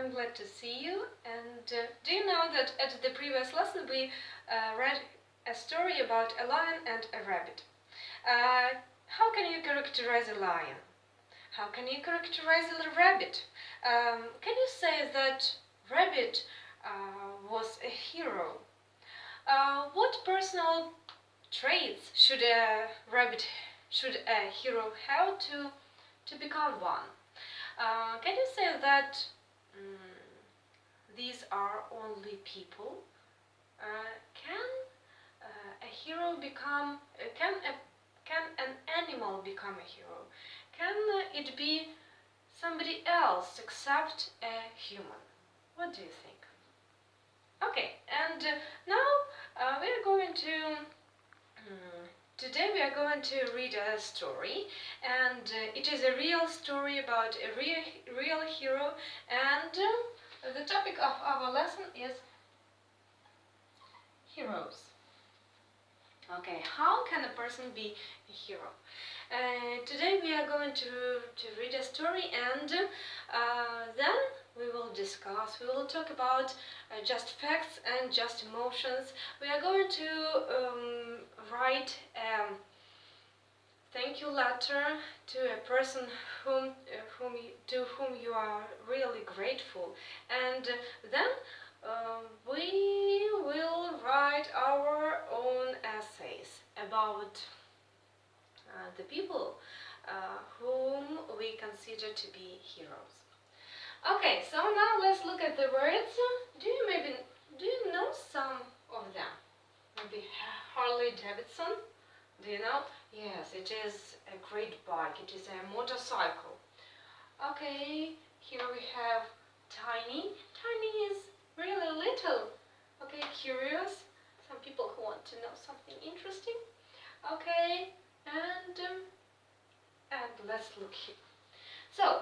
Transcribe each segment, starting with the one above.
I'm glad to see you. And do you know that at the previous lesson we read a story about a lion and a rabbit? How can you characterize a lion? How can you characterize a rabbit? Can you say that rabbit was a hero? What personal traits should a hero have to become one? Can you say that these are only people? Can a hero become? Can an animal become a hero? Can it be somebody else except a human? What do you think? Okay, and now we are going to. Today we are going to read a story, and it is a real story about a real hero, and the topic of our lesson is heroes. Okay, how can a person be a hero? Today we are going to read a story, and then we will discuss, we will talk about just facts and just emotions. We are going to write a thank you letter to a person to whom you are really grateful, and then we will write our own essays about the people whom we consider to be heroes. Okay, so now let's look at the words. Do you know some of them? Maybe Harley Davidson. Do you know? Yes, it is a great bike. It is a motorcycle. Okay, here we have Tiny. Tiny is really little. Okay, curious. Some people who want to know something interesting. Okay, and let's look here. So,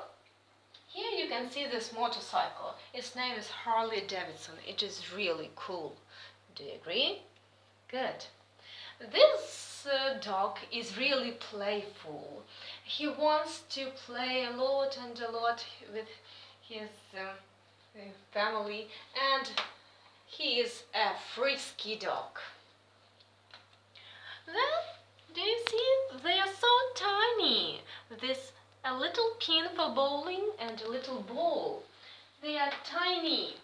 here you can see this motorcycle. Its name is Harley Davidson. It is really cool. Do you agree? Good. This dog is really playful. He wants to play a lot with his family, and he is a frisky dog. Then, do you see? They are so tiny. This a little pin for bowling and a little ball. They are tiny.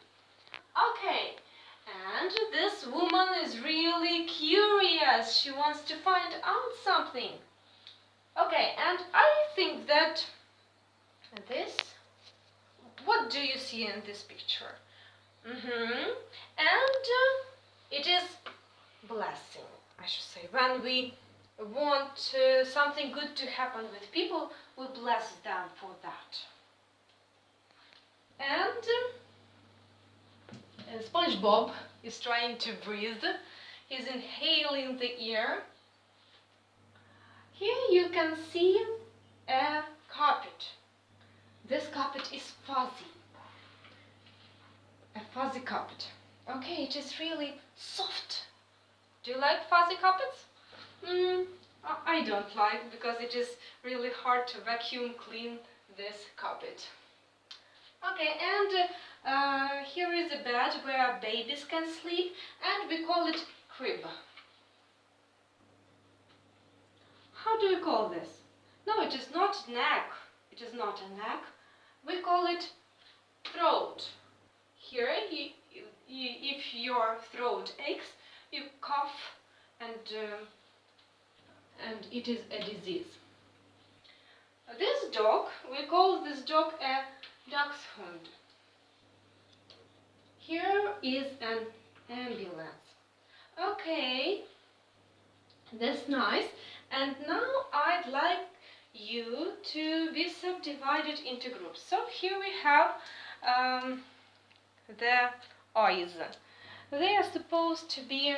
Okay, and this woman is really curious. She wants to find out something. Okay, and I think that this. What do you see in this picture? And it is blessing, I should say. When we want something good to happen with people, we bless them for that. And SpongeBob is trying to breathe. He's inhaling the air. Here you can see a carpet. This carpet is fuzzy. A fuzzy carpet. Okay, it is really soft. Do you like fuzzy carpets? I don't like, because it is really hard to vacuum clean this carpet. Okay, and here is a bed where babies can sleep, and we call it crib. How do you call this? No, it is not neck. It is not a neck. We call it throat. Here, if your throat aches, you cough, and it is a disease. This dog, we call this dog a dachshund. Here is an ambulance. Okay, that's nice. And now I'd like you to be subdivided into groups. So here we have the eyes. They are supposed to be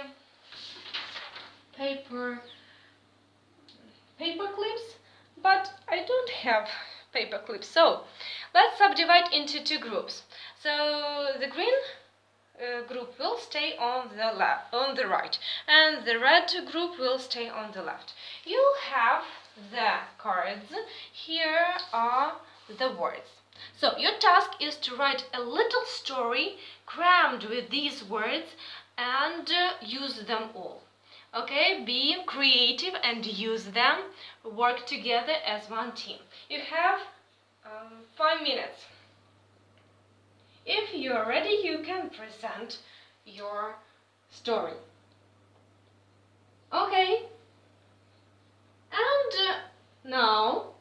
paper clips, but I don't have paper clips. So let's subdivide into two groups. So the green group will stay on the right, and the red group will stay on the left. You have the cards. Here are the words. So your task is to write a little story crammed with these words and use them all. Okay, be creative and use them. Work together as one team. You have 5 minutes. If you're ready, you can present your story. Okay. And now,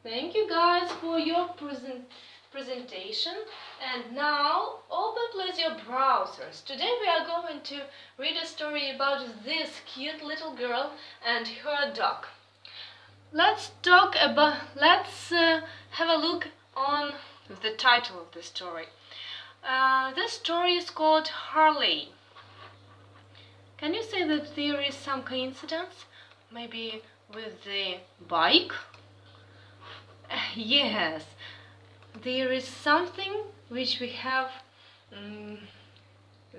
thank you guys for your presentation. And now, open please your browsers. Today we are going to read a story about this cute little girl and her dog. Let's have a look on the title of the story. This story is called Harley. Can you say that there is some coincidence? Maybe with the bike? Yes, there is something which we have.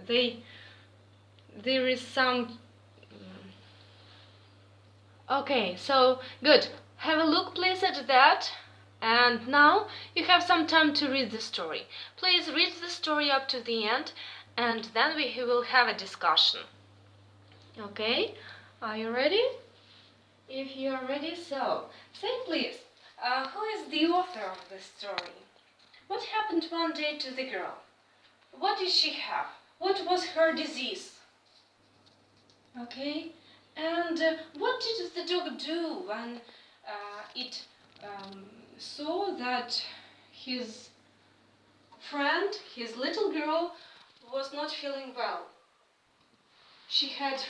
There is some. Okay, so good. Have a look, please, at that. And now you have some time to read the story. Please read the story up to the end, and then we will have a discussion. Okay, are you ready? If you are ready, so say please, who is the author of this story? What happened one day to the girl? What did she have? What was her disease? Okay, and what did the dog do when it saw that his friend, his little girl, was not feeling well? She had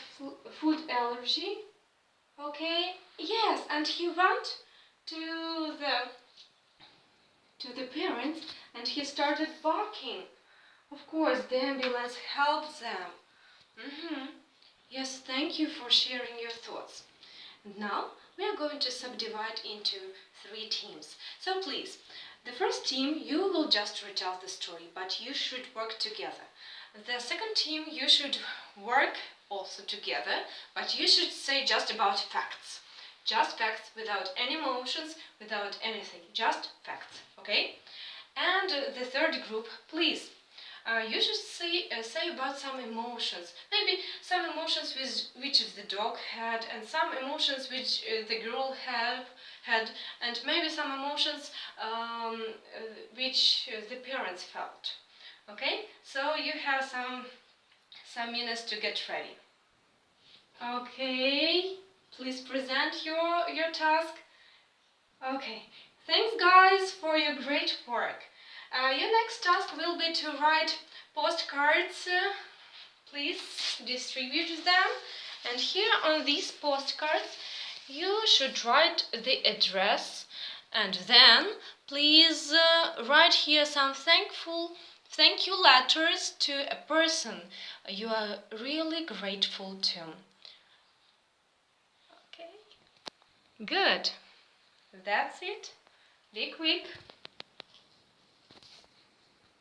food allergy. Okay, yes, and he went to the parents and he started barking. Of course, the ambulance helped them. Yes, thank you for sharing your thoughts. Now we are going to subdivide into 3 teams. So please, the first team, you will just retell the story, but you should work together. The second team, you should work also together, but you should say just about facts. Just facts, without any emotions, without anything. Just facts, okay? And the third group, please, you should say about some emotions. Maybe some emotions which the dog had, and some emotions which the girl had, and maybe some emotions which the parents felt. Okay, so you have some minutes to get ready. Okay, please present your task. Okay, thanks guys for your great work. Your next task will be to write postcards. Please distribute them. And here on these postcards, you should write the address. And then, please write here some thank you letters to a person you are really grateful to. Okay. Good. That's it. Be quick.